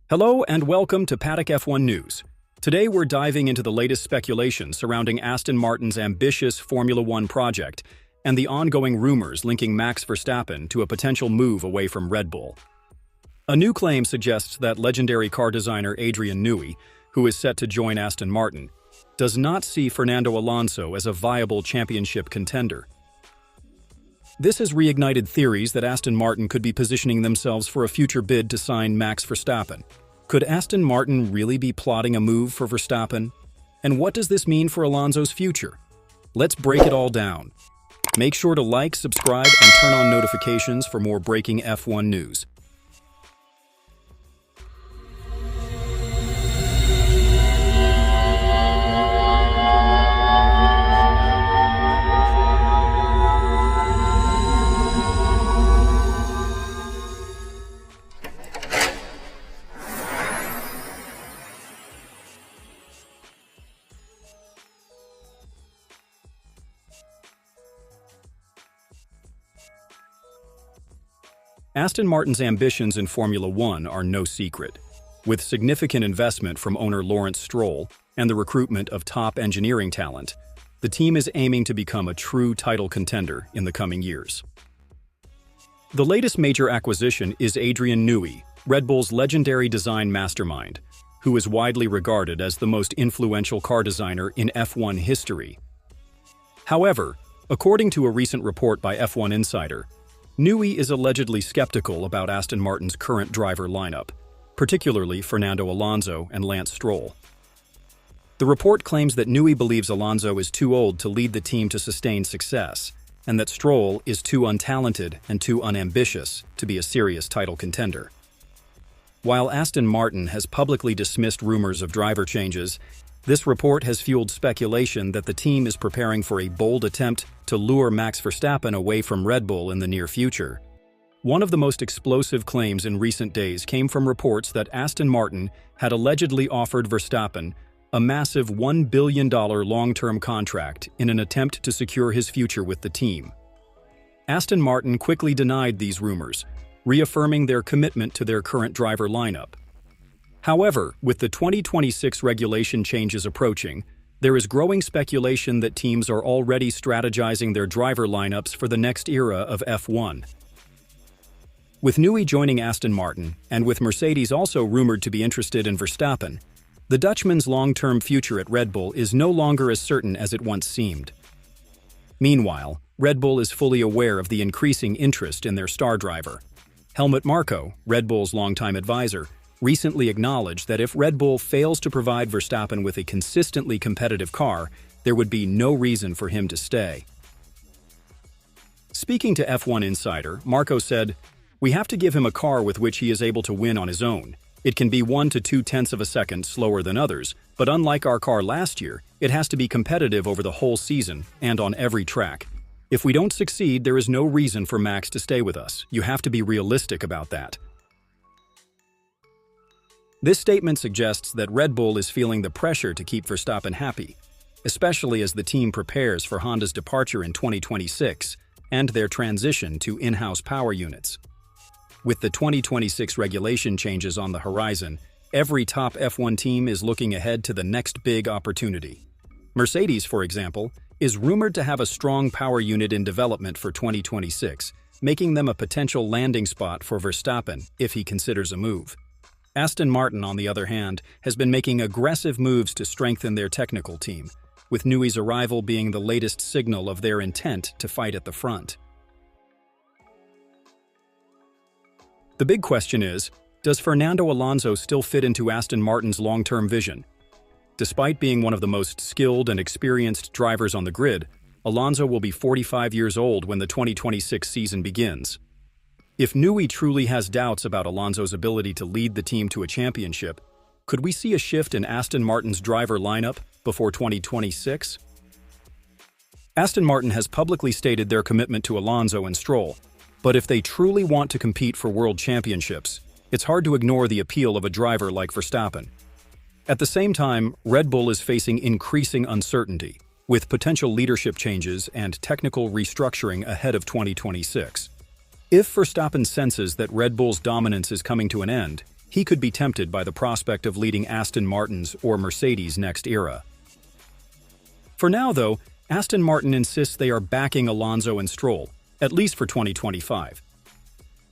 Hello and welcome to Paddock F1 News. Today we're diving into the latest speculation surrounding Aston Martin's ambitious Formula One project and the ongoing rumors linking Max Verstappen to a potential move away from Red Bull. A new claim suggests that legendary car designer Adrian Newey, who is set to join Aston Martin, does not see Fernando Alonso as a viable championship contender. This has reignited theories that Aston Martin could be positioning themselves for a future bid to sign Max Verstappen. Could Aston Martin really be plotting a move for Verstappen? And what does this mean for Alonso's future? Let's break it all down. Make sure to like, subscribe, and turn on notifications for more breaking F1 news. Aston Martin's ambitions in Formula One are no secret. With significant investment from owner Lawrence Stroll and the recruitment of top engineering talent, the team is aiming to become a true title contender in the coming years. The latest major acquisition is Adrian Newey, Red Bull's legendary design mastermind, who is widely regarded as the most influential car designer in F1 history. However, according to a recent report by F1 Insider, Newey is allegedly skeptical about Aston Martin's current driver lineup, particularly Fernando Alonso and Lance Stroll. The report claims that Newey believes Alonso is too old to lead the team to sustain success, and that Stroll is too untalented and too unambitious to be a serious title contender. While Aston Martin has publicly dismissed rumors of driver changes, this report has fueled speculation that the team is preparing for a bold attempt to lure Max Verstappen away from Red Bull in the near future. One of the most explosive claims in recent days came from reports that Aston Martin had allegedly offered Verstappen a massive $1 billion long-term contract in an attempt to secure his future with the team. Aston Martin quickly denied these rumors, reaffirming their commitment to their current driver lineup. However, with the 2026 regulation changes approaching, there is growing speculation that teams are already strategizing their driver lineups for the next era of F1. With Newey joining Aston Martin, and with Mercedes also rumored to be interested in Verstappen, the Dutchman's long-term future at Red Bull is no longer as certain as it once seemed. Meanwhile, Red Bull is fully aware of the increasing interest in their star driver. Helmut Marko, Red Bull's longtime advisor, recently acknowledged that if Red Bull fails to provide Verstappen with a consistently competitive car, there would be no reason for him to stay. Speaking to F1 Insider, Marko said, "We have to give him a car with which he is able to win on his own. It can be 1 to 2 tenths of a second slower than others, but unlike our car last year, it has to be competitive over the whole season and on every track. If we don't succeed, there is no reason for Max to stay with us. You have to be realistic about that." This statement suggests that Red Bull is feeling the pressure to keep Verstappen happy, especially as the team prepares for Honda's departure in 2026 and their transition to in-house power units. With the 2026 regulation changes on the horizon, every top F1 team is looking ahead to the next big opportunity. Mercedes, for example, is rumored to have a strong power unit in development for 2026, making them a potential landing spot for Verstappen if he considers a move. Aston Martin, on the other hand, has been making aggressive moves to strengthen their technical team, with Newey's arrival being the latest signal of their intent to fight at the front. The big question is, does Fernando Alonso still fit into Aston Martin's long-term vision? Despite being one of the most skilled and experienced drivers on the grid, Alonso will be 45 years old when the 2026 season begins. If Newey truly has doubts about Alonso's ability to lead the team to a championship, could we see a shift in Aston Martin's driver lineup before 2026? Aston Martin has publicly stated their commitment to Alonso and Stroll, but if they truly want to compete for world championships, it's hard to ignore the appeal of a driver like Verstappen. At the same time, Red Bull is facing increasing uncertainty, with potential leadership changes and technical restructuring ahead of 2026. If Verstappen senses that Red Bull's dominance is coming to an end, he could be tempted by the prospect of leading Aston Martin's or Mercedes' next era. For now, though, Aston Martin insists they are backing Alonso and Stroll, at least for 2025.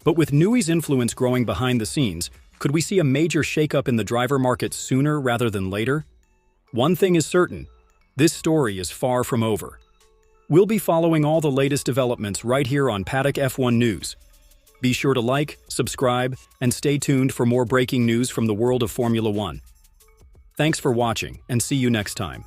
But with Newey's influence growing behind the scenes, could we see a major shakeup in the driver market sooner rather than later? One thing is certain, this story is far from over. We'll be following all the latest developments right here on Paddock F1 News. Be sure to like, subscribe, and stay tuned for more breaking news from the world of Formula One. Thanks for watching, and see you next time.